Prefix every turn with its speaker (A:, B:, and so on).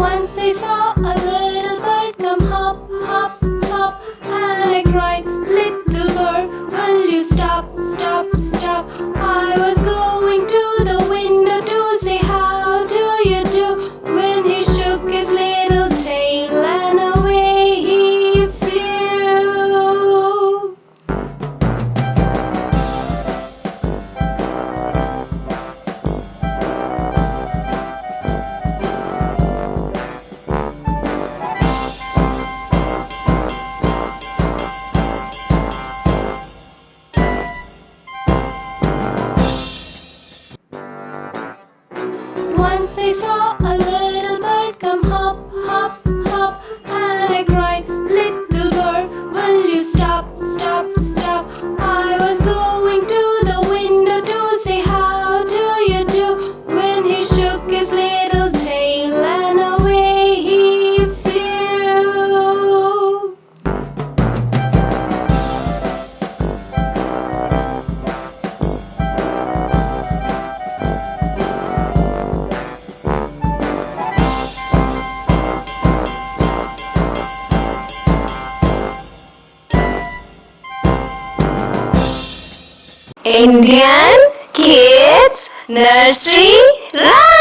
A: Once I saw a little bird come hop, hop, hop, and I cried, little bird, will you stop, stop, stop? I was going to the window to say how do you do, when he shook his little tail and away he flew. Once I saw a little bird come hop, hop, hop, and I cried, little bird, will you stop, stop, stop? I was going to the window to say how do you do, when he shook his little tail and away he flew. Indian Kids Nursery Rhyme.